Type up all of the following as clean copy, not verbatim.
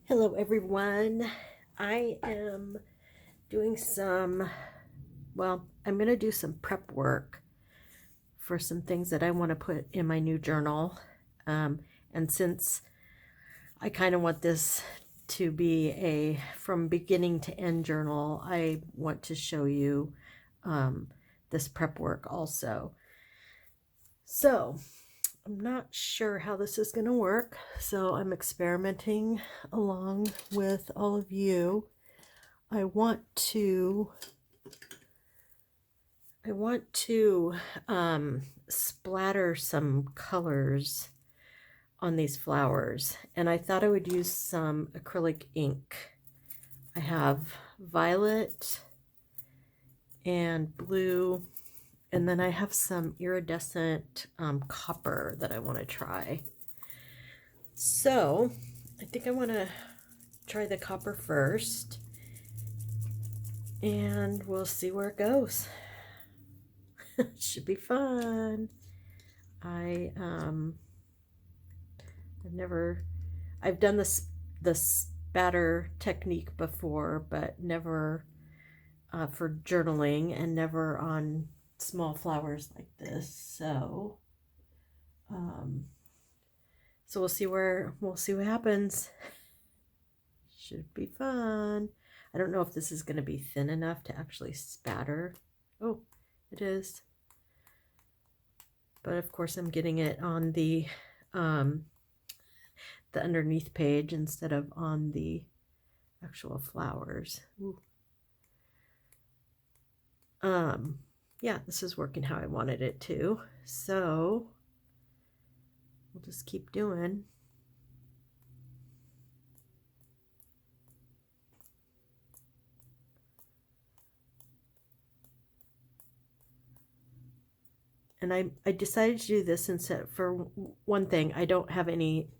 Hello everyone. I am doing I'm going to do some prep work for some things that I want to put in my new journal. And since I kind of want this to be a from beginning to end journal, I want to show you this prep work also. So I'm not sure how this is going to work, so I'm experimenting along with all of you. I want to splatter some colors on these flowers, and I thought I would use some acrylic ink. I have violet and blue, and then I have some iridescent copper that I want to try. So I think I want to try the copper first, and we'll see where it goes. Should be fun. I've done the spatter technique before, but never for journaling, and never on small flowers like this. So we'll see what happens. Should be fun. I don't know if this is going to be thin enough to actually spatter. Oh, it is. But of course I'm getting it on the underneath page instead of on the actual flowers. Ooh. Yeah, this is working how I wanted it to. So we'll just keep doing. And I decided to do this instead. For one thing, I don't have any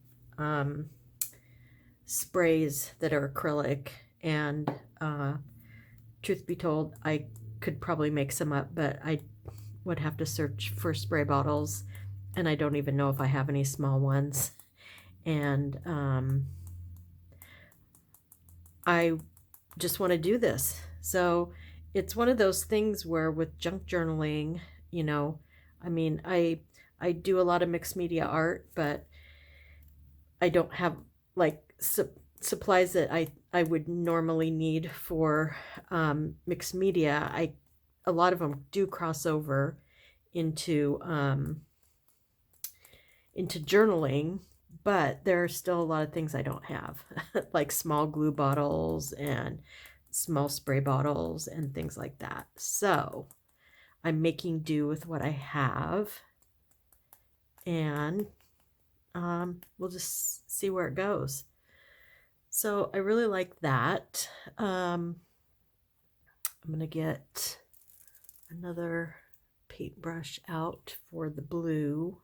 sprays that are acrylic, and truth be told, I could probably make some up, but I would have to search for spray bottles, and I don't even know if I have any small ones. And I just want to do this. So it's one of those things where with junk journaling, I mean, I do a lot of mixed media art, but I don't have like supplies that I would normally need for mixed media. A lot of them do cross over into journaling, but there are still a lot of things I don't have, like small glue bottles and small spray bottles and things like that. So I'm making do with what I have, and we'll just see where it goes. So I really like that. I'm going to get another paintbrush out for the blue.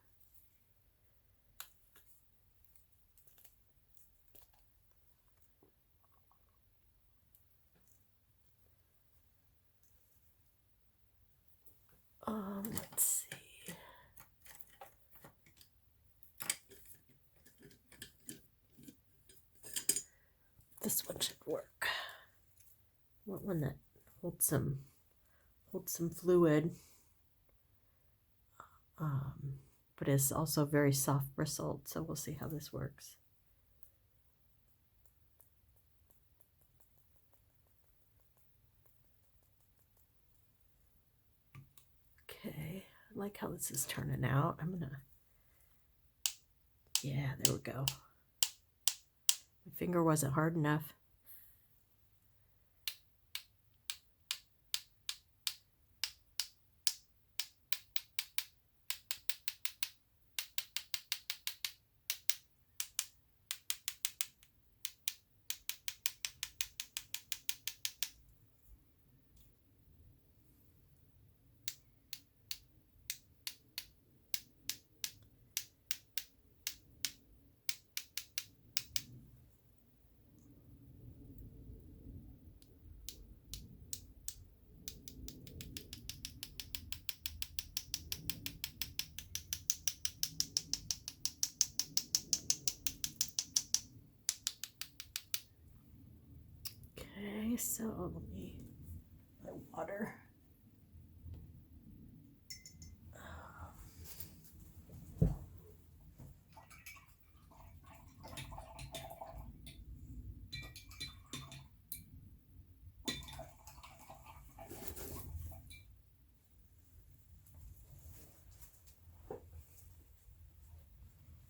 Let's see. This one should work. I want one that holds some fluid, but is also very soft bristled. So we'll see how this works. Okay, I like how this is turning out. Yeah, there we go. My finger wasn't hard enough. Okay, so let me, my water.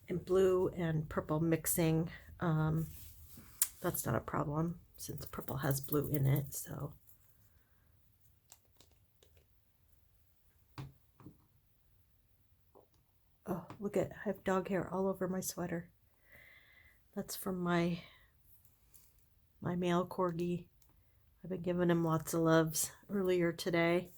And blue and purple mixing, that's not a problem since purple has blue in it, so. Oh, look at, I have dog hair all over my sweater. That's from my male corgi. I've been giving him lots of loves earlier today.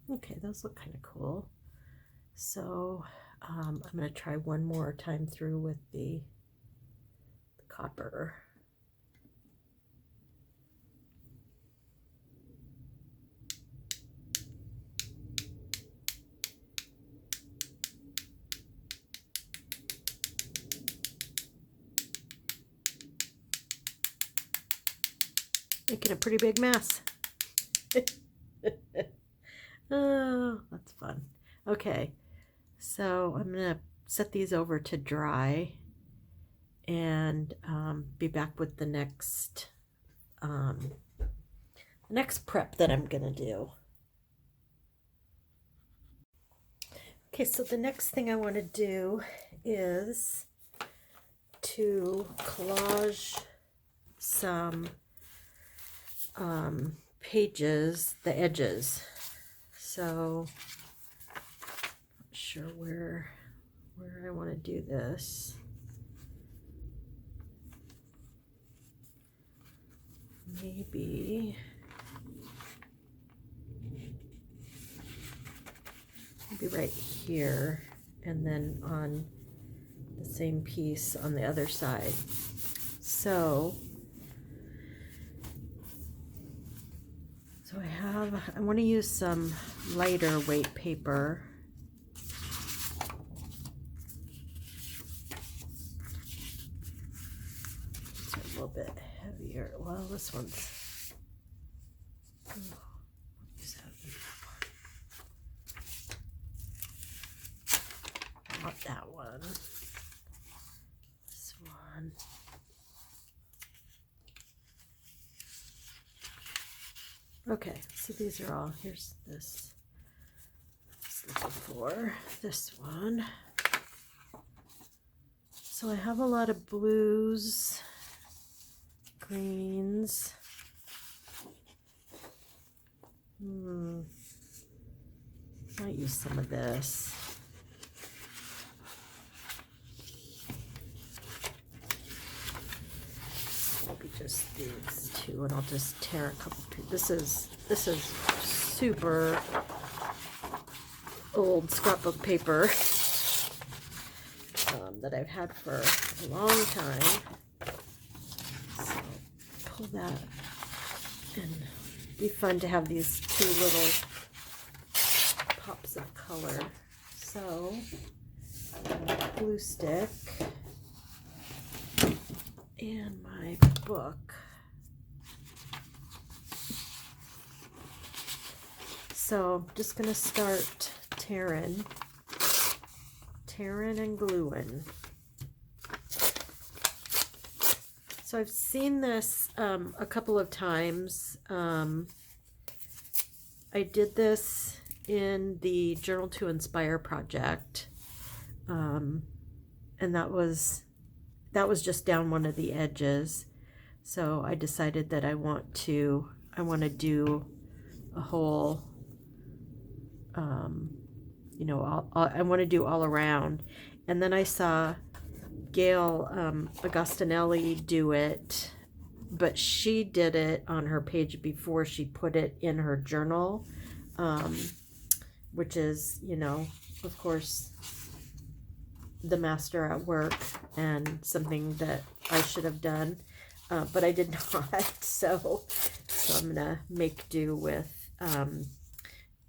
Okay, those look kind of cool. So I'm going to try one more time through with the copper. Making a pretty big mess. Oh, that's fun. Okay, so I'm going to set these over to dry and be back with the next prep that I'm going to do. Okay, so the next thing I want to do is to collage some pages, the edges. So not sure where I want to do this. Maybe right here, and then on the same piece on the other side. So I want to use some lighter weight paper. It's a little bit heavier. Well, this one's, not that one. This one. Okay, so these are all, here's this. I was looking for this one. So I have a lot of blues, greens. Might use some of this. Maybe just these two, and I'll just tear a couple. This is super old scrapbook paper that I've had for a long time. So pull that, and it'd be fun to have these two little pops of color. So glue stick and my book. So I'm just going to start tearing and gluing. So I've seen this a couple of times. I did this in the Journal to Inspire project, and that was just down one of the edges. So I decided that I want to do a whole, you know, I want to do all around. And then I saw Gail Agostinelli do it, but she did it on her page before she put it in her journal, which is, you know, of course, the master at work and something that I should have done, but I did not. So I'm gonna make do with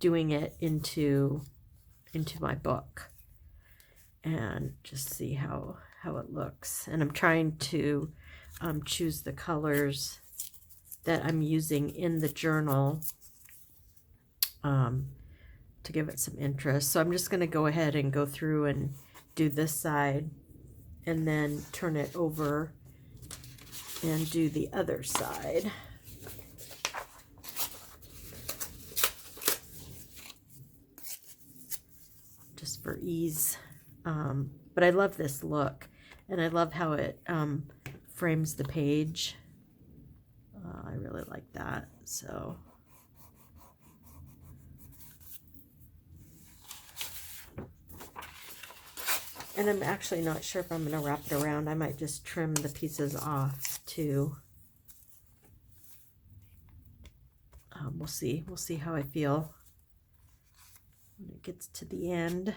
doing it into my book and just see how it looks. And I'm trying to choose the colors that I'm using in the journal to give it some interest. So I'm just going to go ahead and go through and do this side and then turn it over and do the other side. Just for ease. But I love this look, and I love how it frames the page. I really like that. So and I'm actually not sure if I'm going to wrap it around. I might just trim the pieces off too. We'll see. We'll see how I feel when it gets to the end.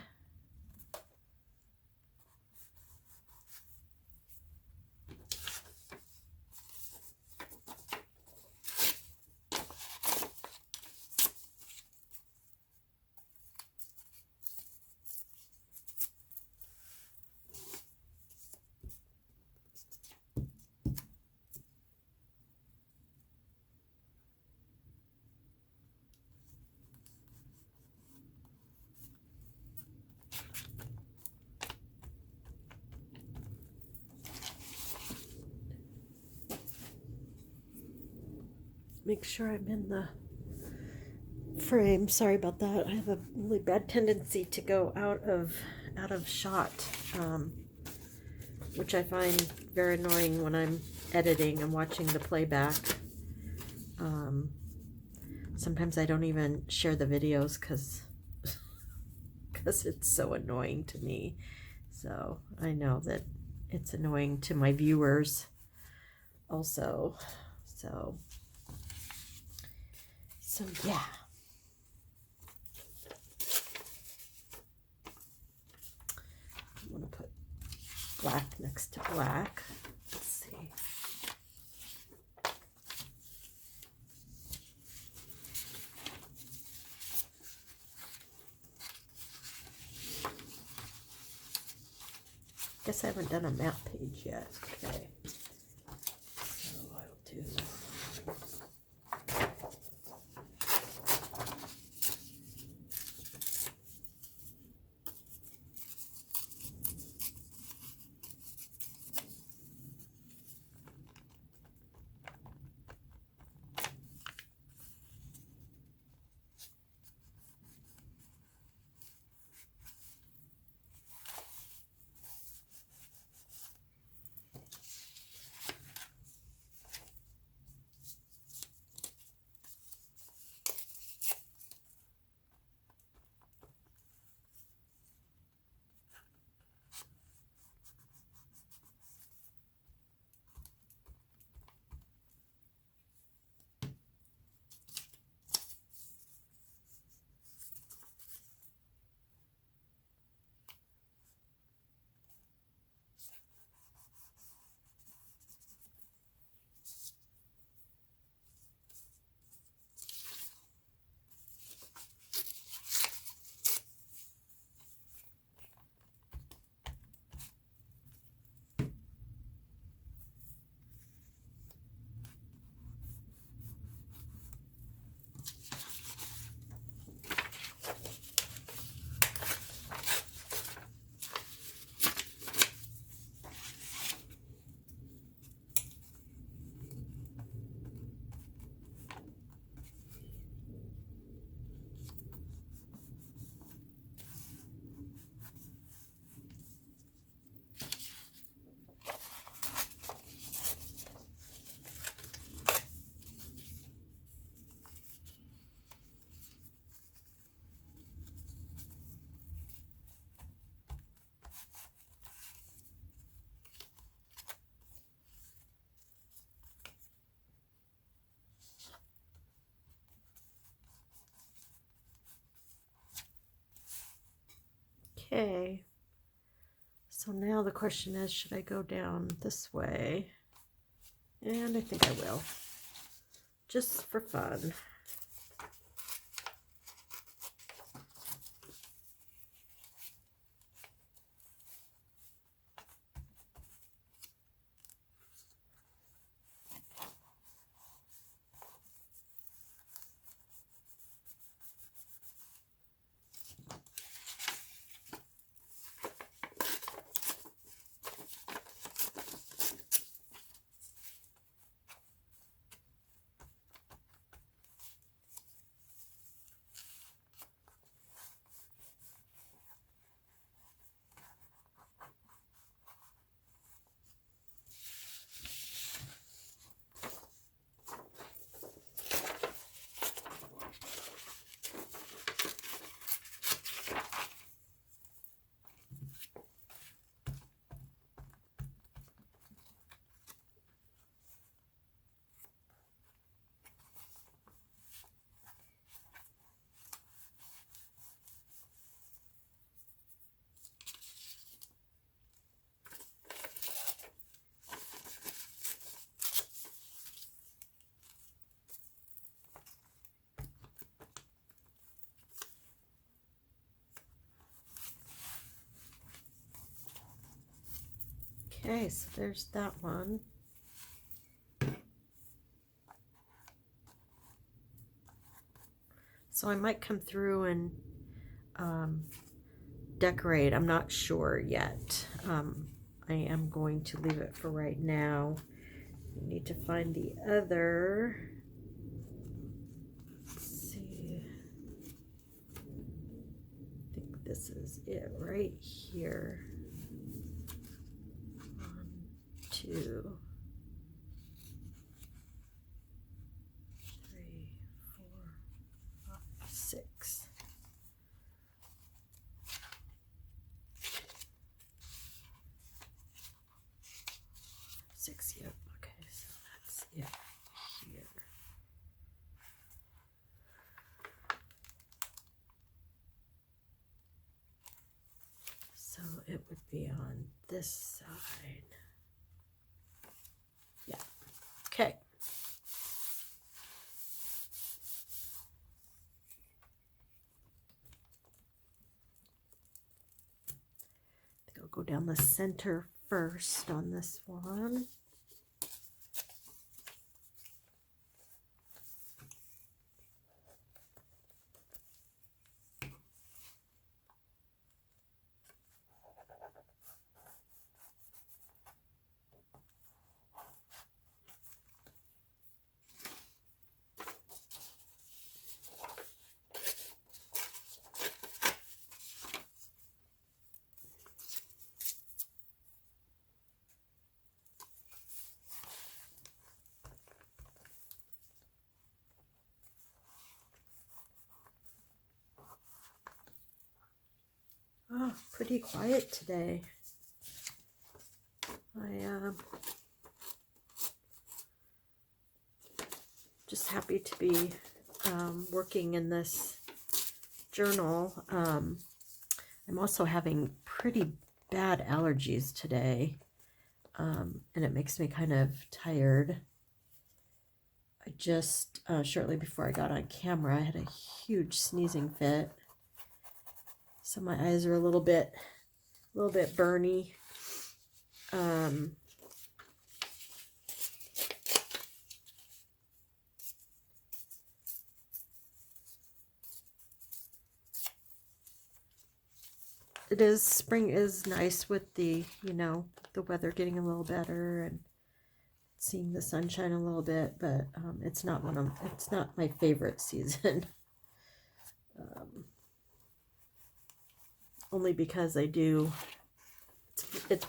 Make sure I'm in the frame. Sorry about that. I have a really bad tendency to go out of shot, which I find very annoying when I'm editing and watching the playback. Sometimes I don't even share the videos because it's so annoying to me. So I know that it's annoying to my viewers also. So yeah. I'm going to put black next to black. Let's see. Guess I haven't done a map page yet. Okay. So I'll do. Okay. So now the question is, should I go down this way? And I think I will. Just for fun. Okay, so there's that one. So I might come through and decorate. I'm not sure yet. I am going to leave it for right now. I need to find the other. Let's see. I think this is it right here. 1, 2, 3, 4, 5, 6. Yep. Okay, so that's it here. So it would be on this side. Yeah. Okay. I think I'll go down the center first on this one. Oh, pretty quiet today. I just happy to be working in this journal. I'm also having pretty bad allergies today, and it makes me kind of tired. I just, shortly before I got on camera, I had a huge sneezing fit. So my eyes are a little bit burny. Spring is nice with the, the weather getting a little better and seeing the sunshine a little bit, but it's not my favorite season. Only because it's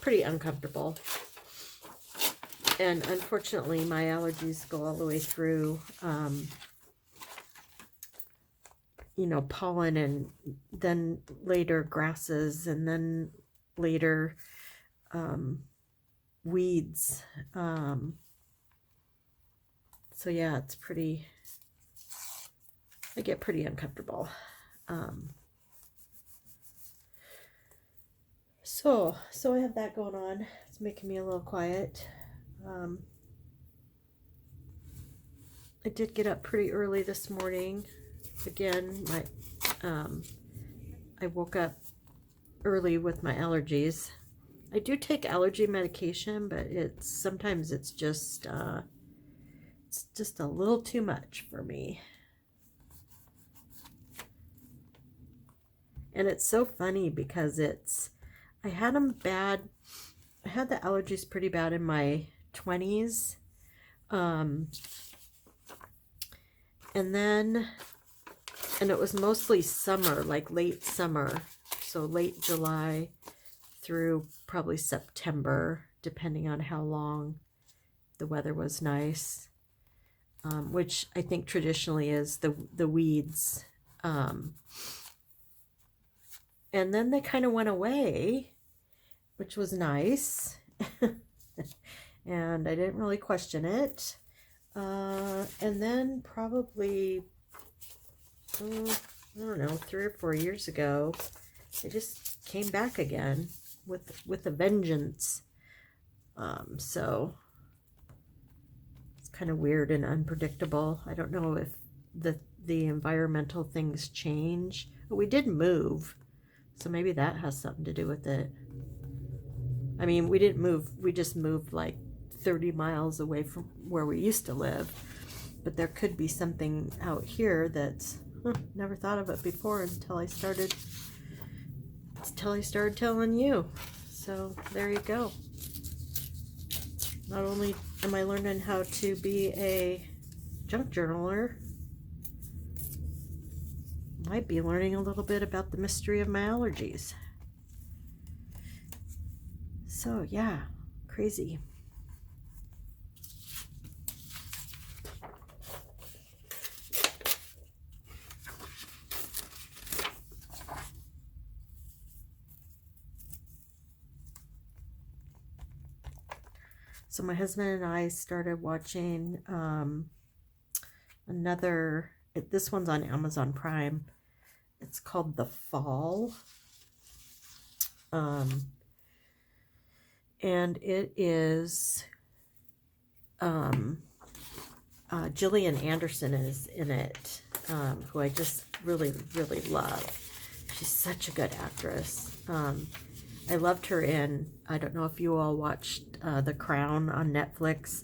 pretty uncomfortable. And unfortunately, my allergies go all the way through, pollen, and then later grasses, and then later weeds. So yeah, I get pretty uncomfortable. So I have that going on. It's making me a little quiet. I did get up pretty early this morning. Again, I woke up early with my allergies. I do take allergy medication, but sometimes it's just a little too much for me. And it's so funny because I had them bad. I had the allergies pretty bad in my 20s. And it was mostly summer, like late summer. So late July through probably September, depending on how long the weather was nice. Which I think traditionally is the weeds. And then they kind of went away, which was nice. And I didn't really question it. And then probably, I don't know, 3 or 4 years ago, they just came back again with a vengeance. So it's kind of weird and unpredictable. I don't know if the environmental things change. But we did move. So maybe that has something to do with it. I mean, we didn't move. We just moved like 30 miles away from where we used to live. But there could be something out here that's never thought of it before until I started telling you. So there you go. Not only am I learning how to be a junk journaler, might be learning a little bit about the mystery of my allergies. So yeah, crazy. So my husband and I started watching this one's on Amazon Prime. It's called The Fall. And it is Gillian Anderson is in it, who I just really, really love. She's such a good actress. I loved her in, I don't know if you all watched The Crown on Netflix,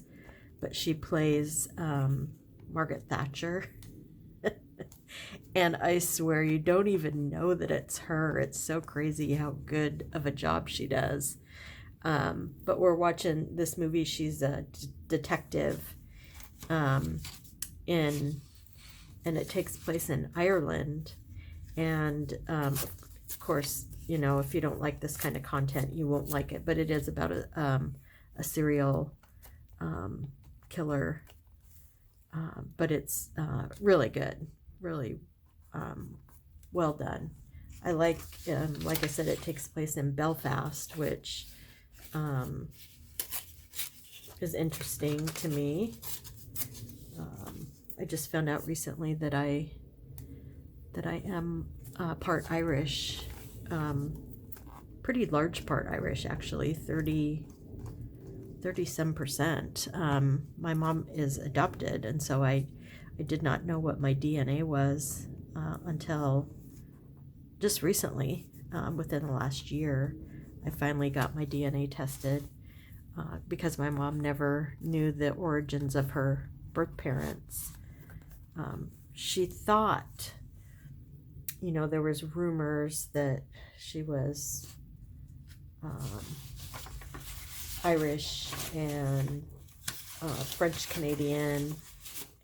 but she plays Margaret Thatcher. And I swear you don't even know that it's her. It's so crazy how good of a job she does. But we're watching this movie. She's a detective, and it takes place in Ireland. And of course, you know, if you don't like this kind of content, you won't like it. But it is about a serial killer. But it's really good, really well done. I like I said, it takes place in Belfast, which is interesting to me. I just found out recently that I am part Irish, pretty large part Irish actually, 30-some%. My mom is adopted, and so I did not know what my DNA was until just recently, within the last year. I finally got my DNA tested because my mom never knew the origins of her birth parents. She thought, you know, there was rumors that she was Irish and French Canadian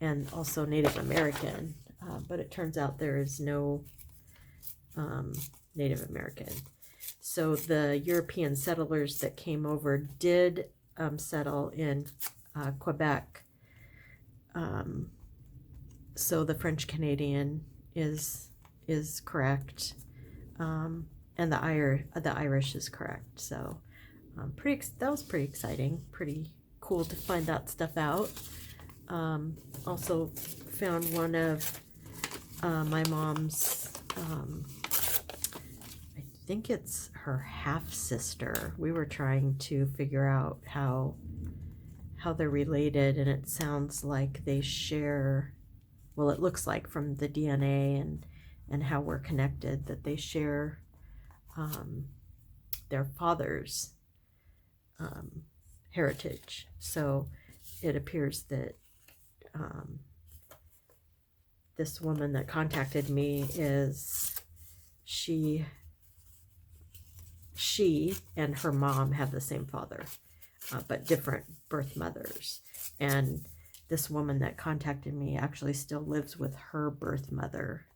and also Native American, but it turns out there is no Native American. So the European settlers that came over did settle in Quebec. So the French Canadian is correct, and the Irish is correct. So that was pretty exciting, pretty cool to find that stuff out. Also found one of my mom's, I think it's her half-sister. We were trying to figure out how they're related, and it sounds like they share, well, it looks like from the DNA and how we're connected, that they share their father's heritage. So it appears that this woman that contacted me she and her mom have the same father, but different birth mothers. And this woman that contacted me actually still lives with her birth mother,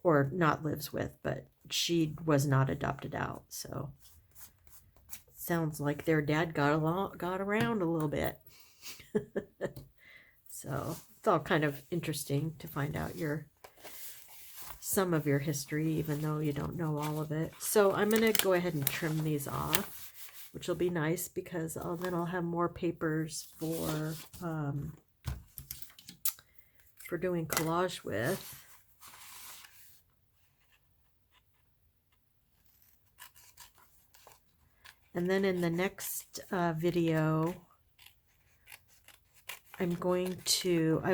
or not lives with, but she was not adopted out. So sounds like their dad got around a little bit. So it's all kind of interesting to find out some of your history, even though you don't know all of it. So I'm going to go ahead and trim these off, which will be nice because then I'll have more papers for doing collage with. And then in the next video, I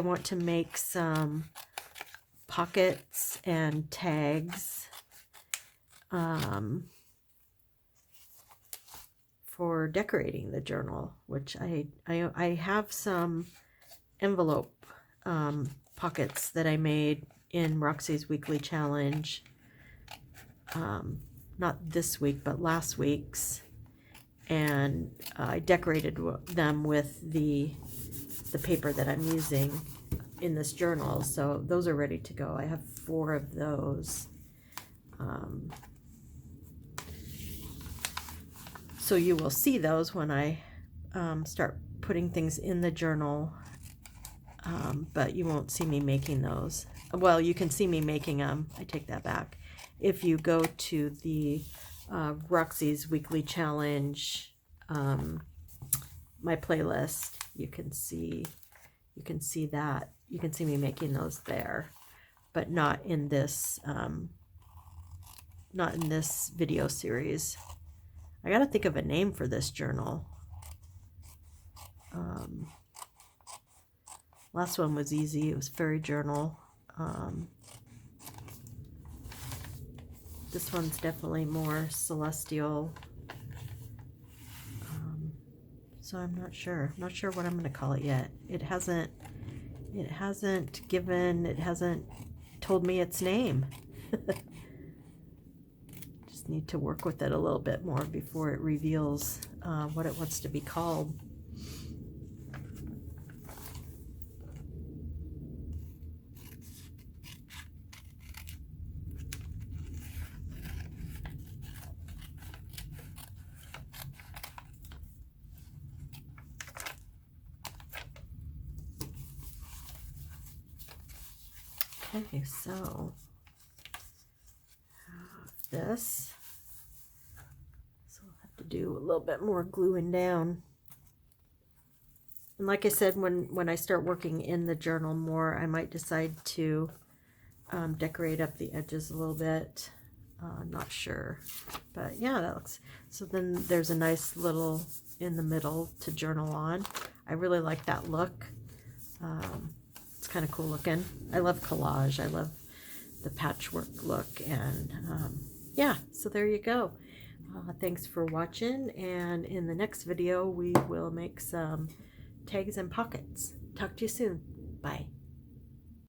want to make some pockets and tags for decorating the journal, which I have some envelope pockets that I made in Roxy's weekly challenge, not this week but last week's, and I decorated them with the paper that I'm using in this journal. So those are ready to go. I have 4 of those. So you will see those when I start putting things in the journal, but you won't see me making those. Well, you can see me making them. I take that back. If you go to the Roxy's weekly challenge, my playlist, you can see that. You can see me making those there, but not in this video series. I gotta think of a name for this journal. Last one was easy. It was Fairy Journal. This one's definitely more celestial. So I'm not sure. Not sure what I'm going to call it yet. It hasn't told me its name. Just need to work with it a little bit more before it reveals what it wants to be called. Okay, so this. So I'll have to do a little bit more gluing down. And like I said, when I start working in the journal more, I might decide to decorate up the edges a little bit. Not sure, but yeah, that looks. So then there's a nice little in the middle to journal on. I really like that look. It's kind of cool looking. I love collage. I love the patchwork look, and yeah, so there you go. Thanks for watching, and in the next video we will make some tags and pockets. Talk to you soon. Bye.